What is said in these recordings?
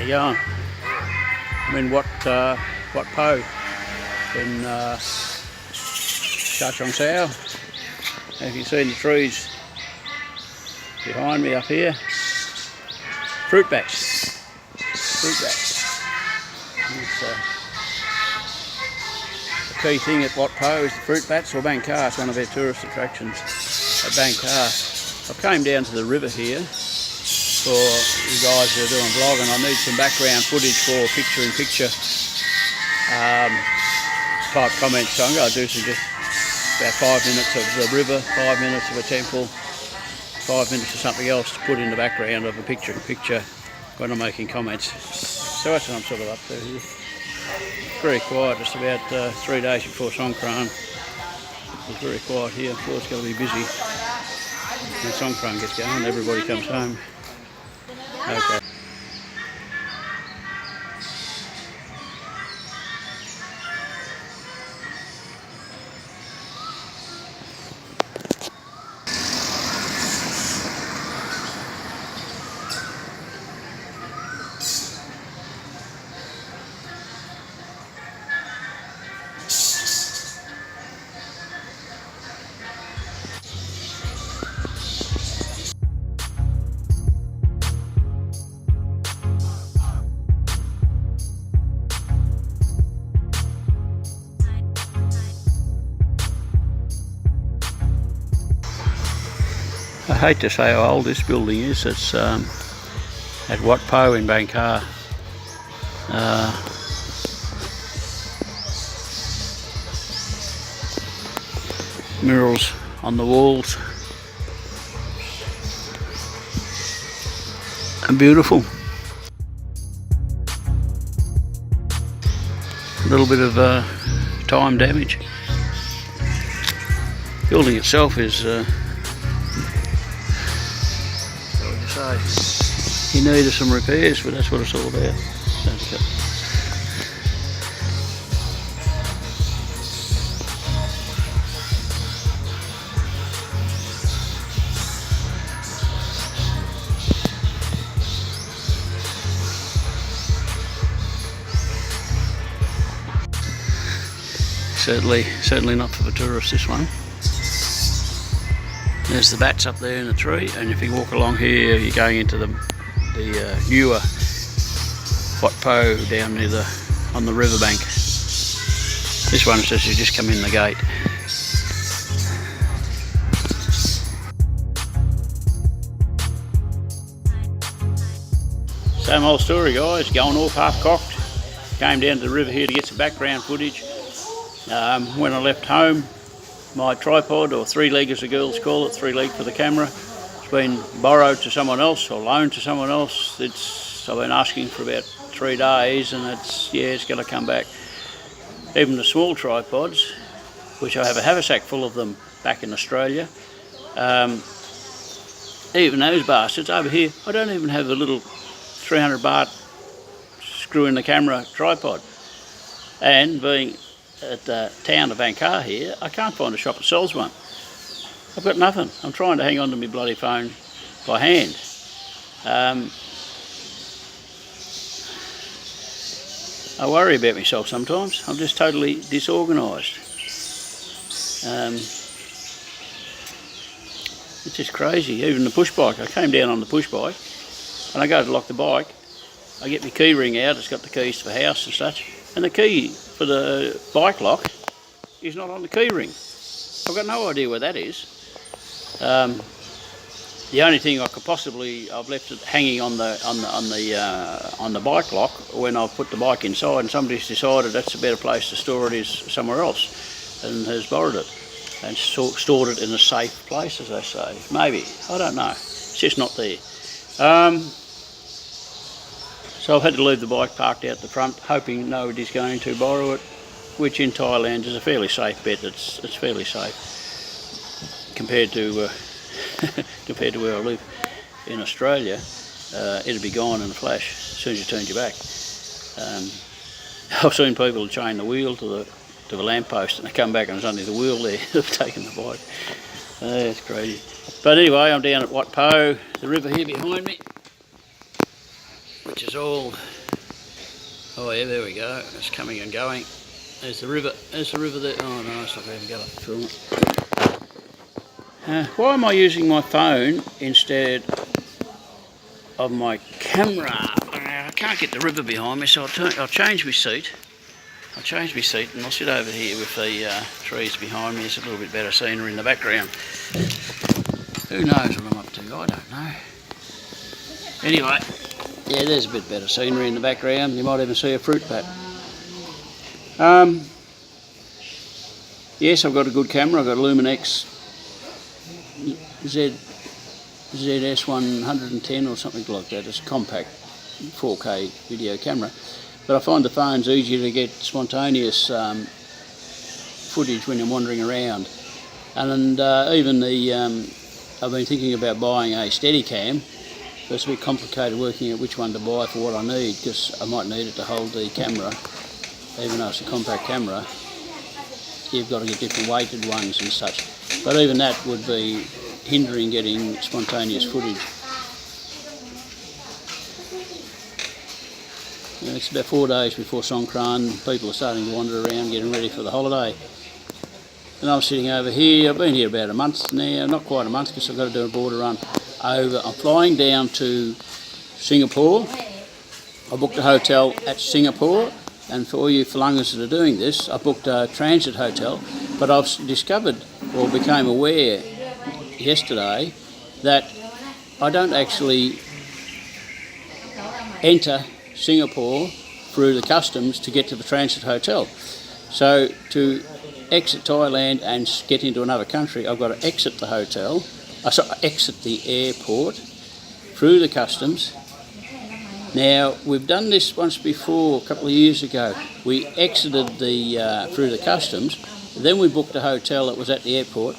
you go. I'm in Wat PHO in Khla. As you can see the trees behind me up here, fruit bats. It's, the key thing at Wat PHO is the fruit bats, or Bangkok. It's one of their tourist attractions at Bangkok. I've came down to the river here for you guys who are doing vlogging. I need some background footage for picture-in-picture type comments, so I'm going to do some just about 5 minutes of the river, 5 minutes of a temple, 5 minutes of something else to put in the background of a picture-in-picture when I'm making comments. So that's what I'm sort of up to here. Very quiet, just about 3 days before Songkran. It's very quiet here. I'm sure it's going to be busy when Songkran gets going, everybody comes home. Okay. I hate to say how old this building is. It's at Wat PHO in Bangkok. Murals on the walls. And beautiful. A little bit of time damage. The building itself is he needed some repairs, but that's what it's all about. That's it. Certainly not for the tourists, this one. There's the bats up there in the tree, and if you walk along here, you're going into the newer Wat PHO down near on the riverbank. This one says you just come in the gate. Same old story, guys. Going off half cocked. Came down to the river here to get some background footage. When I left home, my tripod, or 3-leg as the girls call it, 3-leg for the camera, it's been borrowed to someone else or loaned to someone else. I've been asking for about 3 days, and it's going to come back. Even the small tripods, which I have a haversack full of them back in Australia, even those bastards over here, I don't even have a little 300 baht screw in the camera tripod. And being at the town of Bangkok here, I can't find a shop that sells one. I've got nothing. I'm trying to hang on to my bloody phone by hand. I worry about myself sometimes. I'm just totally disorganised. It's just crazy. Even the push bike. I came down on the push bike, and I go to lock the bike. I get my key ring out. It's got the keys to the house and such. And the key for the bike lock is not on the key ring. I've got no idea where that is. The only thing I've left it hanging on the bike lock when I've put the bike inside, and somebody's decided that's a better place to store it is somewhere else, and has borrowed it and stored it in a safe place, as they say. Maybe, I don't know. It's just not there. So I've had to leave the bike parked out the front, hoping nobody's going to borrow it, which in Thailand is a fairly safe bet. It's fairly safe compared to compared to where I live in Australia. It'd be gone in a flash as soon as you turned your back. I've seen people chain the wheel to the lamppost, and they come back and there's only the wheel there. They've taken the bike. It's crazy. But anyway, I'm down at Wat PHO, the river here behind me, which is all Oh yeah, there we go. It's coming and going. There's the river. There's the river there. Oh no, it's not even going to film it. Why am I using my phone instead of my camera? I can't get the river behind me, so I'll change my seat. I'll change my seat and I'll sit over here with the trees behind me. It's a little bit better scenery in the background. Who knows what I'm up to? I don't know. Anyway, yeah, there's a bit better scenery in the background. You might even see a fruit bat. Yes, I've got a good camera. I've got a Luminex ZS110 or something like that. It's a compact 4K video camera. But I find the phone's easier to get spontaneous footage when I'm wandering around. And even the, I've been thinking about buying a Steadicam. But it's a bit complicated working out which one to buy for what I need, because I might need it to hold the camera. Even though it's a compact camera, you've got to get different weighted ones and such. But even that would be hindering getting spontaneous footage. You know, it's about 4 days before Songkran. People are starting to wander around getting ready for the holiday. And I'm sitting over here. I've been here about a month now, not quite a month, because I've got to do a border run over. I'm flying down to Singapore. I booked a hotel at Singapore, and for all you Falungas that are doing this, I booked a transit hotel, but I've discovered, or became aware yesterday, that I don't actually enter Singapore through the customs to get to the transit hotel. So to exit Thailand and get into another country, I've got to exit the hotel, exit the airport through the customs. Now, we've done this once before, a couple of years ago. We exited through the customs, then we booked a hotel that was at the airport,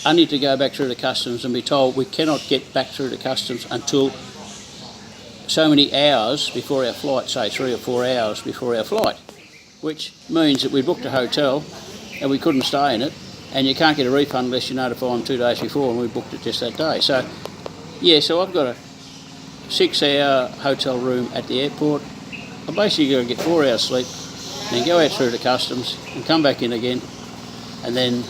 only to go back through the customs and be told we cannot get back through the customs until so many hours before our flight, say 3 or 4 hours before our flight, which means that we booked a hotel and we couldn't stay in it, and you can't get a refund unless you notify them 2 days before, and we booked it just that day. So, yeah, so I've got a 6-hour hotel room at the airport. I'm basically going to get 4 hours sleep, then go out through the customs and come back in again, and then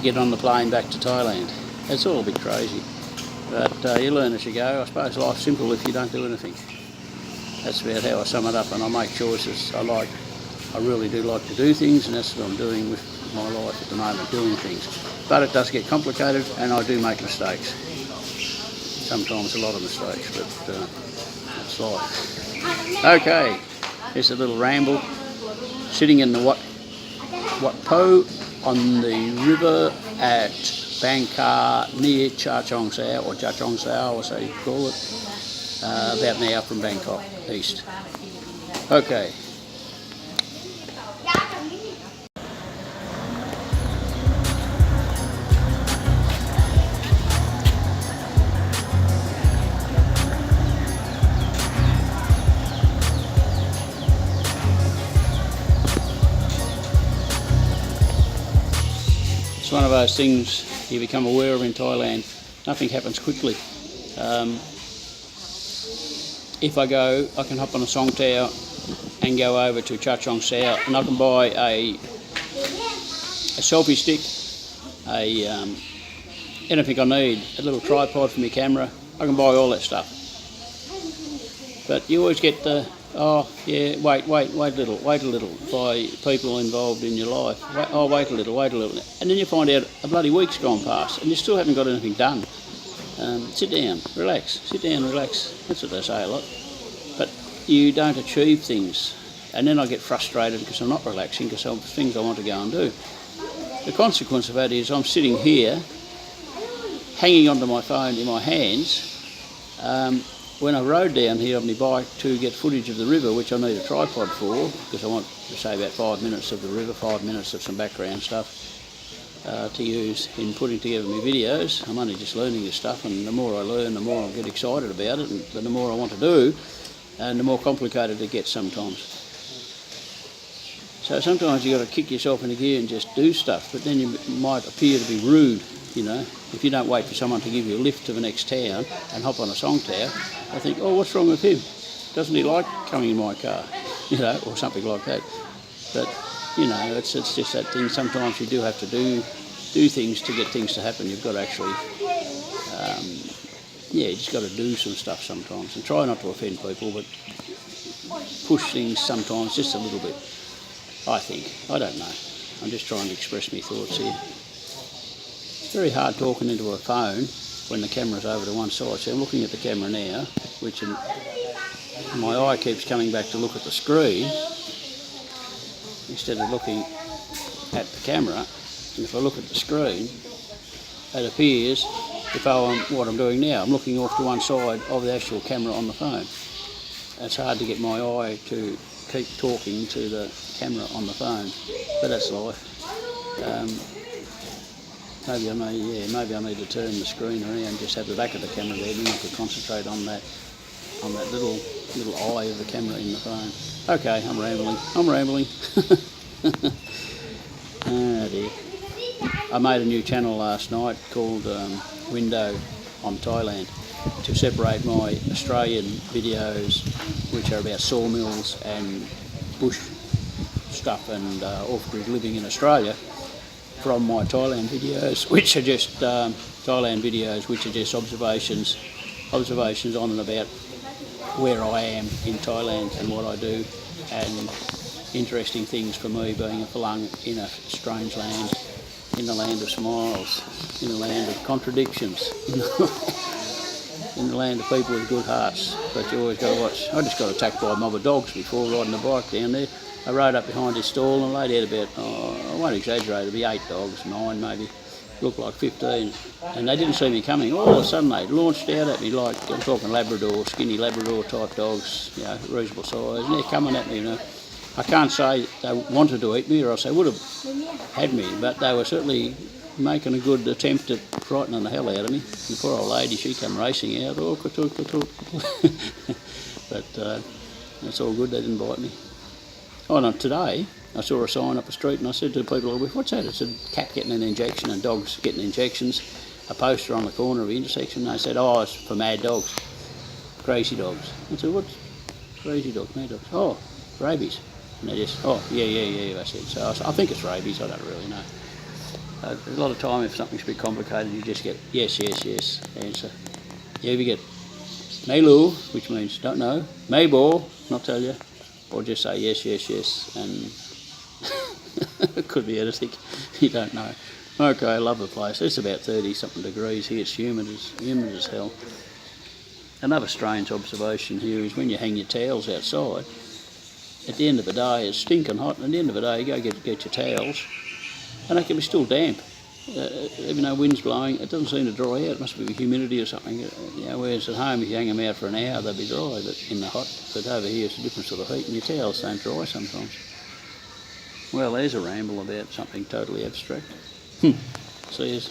get on the plane back to Thailand. It's all a bit crazy, but you learn as you go. I suppose life's simple if you don't do anything. That's about how I sum it up, and I make choices. I really do like to do things, and that's what I'm doing with my life at the moment, doing things. But it does get complicated, and I do make mistakes. Sometimes a lot of mistakes, but that's life. Okay, here's a little ramble. Sitting in the Wat PHO on the river at Bangkok, near Cha Chong Sao, or Cha Chong Sao, or so you call it, about an hour from Bangkok, east. Okay. It's one of those things you become aware of in Thailand. Nothing happens quickly. If I go, I can hop on a song tower and go over to Cha Chong Sao, and I can buy a selfie stick, anything I need, a little tripod for my camera. I can buy all that stuff. But you always get the, oh yeah, wait a little, by people involved in your life. Wait a little. And then you find out a bloody week's gone past and you still haven't got anything done. Sit down, relax. That's what they say a lot. But you don't achieve things. And then I get frustrated because I'm not relaxing, because I'm things I want to go and do. The consequence of that is I'm sitting here, hanging onto my phone in my hands. When I rode down here on my bike to get footage of the river, which I need a tripod for, because I want to say about 5 minutes of the river, 5 minutes of some background stuff to use in putting together my videos. I'm only just learning this stuff, and the more I learn, the more I get excited about it, and the more I want to do, and the more complicated it gets sometimes. So sometimes you've got to kick yourself into gear and just do stuff, but then you might appear to be rude, you know. If you don't wait for someone to give you a lift to the next town and hop on a song tower, I think, oh, what's wrong with him? Doesn't he like coming in my car? You know, or something like that. But, you know, it's just that thing. Sometimes you do have to do things to get things to happen. You've got to actually, yeah, you just got to do some stuff sometimes. And try not to offend people, but push things sometimes just a little bit, I think. I don't know. I'm just trying to express my thoughts here. It's very hard talking into a phone when the camera's over to one side. So I'm looking at the camera now, which my eye keeps coming back to look at the screen instead of looking at the camera. And if I look at the screen, it appears what I'm doing now. I'm looking off to one side of the actual camera on the phone. It's hard to get my eye to keep talking to the camera on the phone, but that's life. Maybe I need to turn the screen around, just have the back of the camera there, then I could concentrate on that little eye of the camera in the phone. Okay, I'm rambling. Oh dear. I made a new channel last night called Window on Thailand to separate my Australian videos, which are about sawmills and bush stuff and off-grid living in Australia, from my Thailand videos, which are just observations on and about where I am in Thailand and what I do, and interesting things for me being a Phalung in a strange land, in the land of smiles, in the land of contradictions, in the land of people with good hearts. But you always got to watch. I just got attacked by a mob of dogs before riding the bike down there. I rode up behind his stall and laid out about, I won't exaggerate, it'd be 8 dogs, 9 maybe, looked like 15. And they didn't see me coming. All of a sudden they launched out at me like, I'm talking Labrador, skinny Labrador type dogs, you know, reasonable size, and they're coming at me, you know. I can't say they wanted to eat me or else they would have had me, but they were certainly making a good attempt at frightening the hell out of me. The poor old lady, she came racing out, oh, ka-took. But that's all good, they didn't bite me. Oh no, today I saw a sign up the street and I said to people, what's that? It said cat getting an injection and dogs getting injections. A poster on the corner of the intersection. They said, oh, it's for mad dogs, crazy dogs. I said, what's crazy dogs, mad dogs? Oh, rabies. And they just, oh, yeah, I said. So I think it's rabies, I don't really know. A lot of time if something's a bit complicated you just get yes answer. Yeah, we get Melu, which means don't know, Maybor, not tell you, or just say yes, and it could be anything, you don't know. Okay, I love the place. It's about 30 something degrees here, it's humid as hell. Another strange observation here is when you hang your towels outside, at the end of the day it's stinking hot, and at the end of the day you go get your towels and they can be still damp. Even though wind's blowing, it doesn't seem to dry out. It must be humidity or something. You know, whereas at home, if you hang them out for an hour, they'll be dry, but in the hot. But over here, it's a different sort of heat, and your towels don't dry sometimes. Well, there's a ramble about something totally abstract. See us.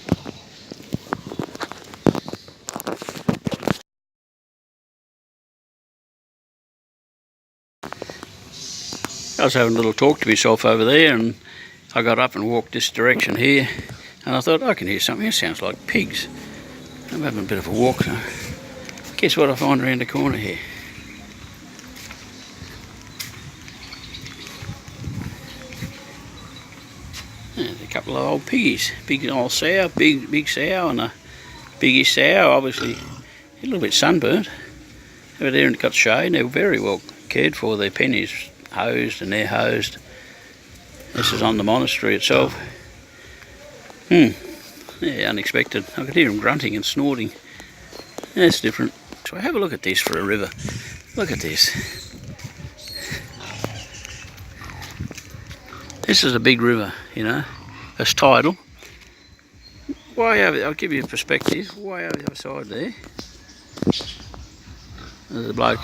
I was having a little talk to myself over there, and I got up and walked this direction here, and I thought, I can hear something. It sounds like pigs. I'm having a bit of a walk. So guess what I find around the corner here? There's a couple of old piggies. Big old sow, big sow, and a biggish sow, obviously a little bit sunburnt. Over there and got shade. They're very well cared for. Their pennies hosed and they're hosed. This is on the monastery itself. Yeah, unexpected. I could hear them grunting and snorting. That's different. So have a look at this for a river. Look at this. This is a big river, you know. It's tidal. Way over, I'll give you a perspective. Way over the other side there. There's a bloke.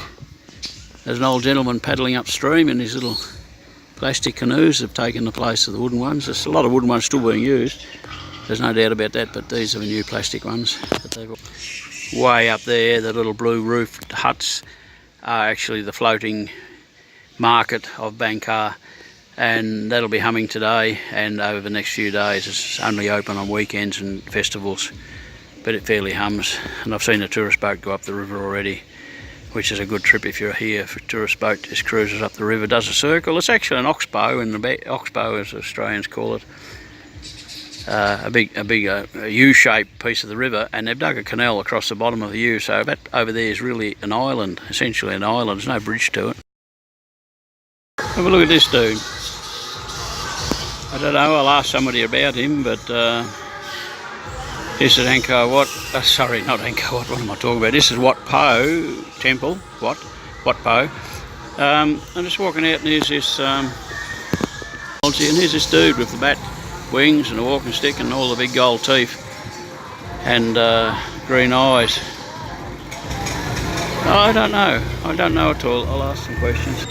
There's an old gentleman paddling upstream in his little plastic canoes. Have taken the place of the wooden ones. There's a lot of wooden ones still being used. There's no doubt about that, but these are the new plastic ones. Way up there, the little blue roofed huts are actually the floating market of Bangkok, and that'll be humming today and over the next few days. It's only open on weekends and festivals, but it fairly hums. And I've seen a tourist boat go up the river already. which is a good trip if you're here. For a tourist boat just cruises up the river, does a circle. It's actually an oxbow, and the oxbow, as Australians call it, a big U-shaped piece of the river, and they've dug a canal across the bottom of the U, so that over there is really an island, essentially an island. There's no bridge to it. Have a look at this dude. I don't know, I'll ask somebody about him, but this is Angkor Wat, sorry, not Angkor Wat, what am I talking about? This is Wat PHO temple, Wat PHO. I'm just walking out, and here's this, and here's this dude with the bat wings and a walking stick and all the big gold teeth and green eyes. I don't know at all. I'll ask some questions.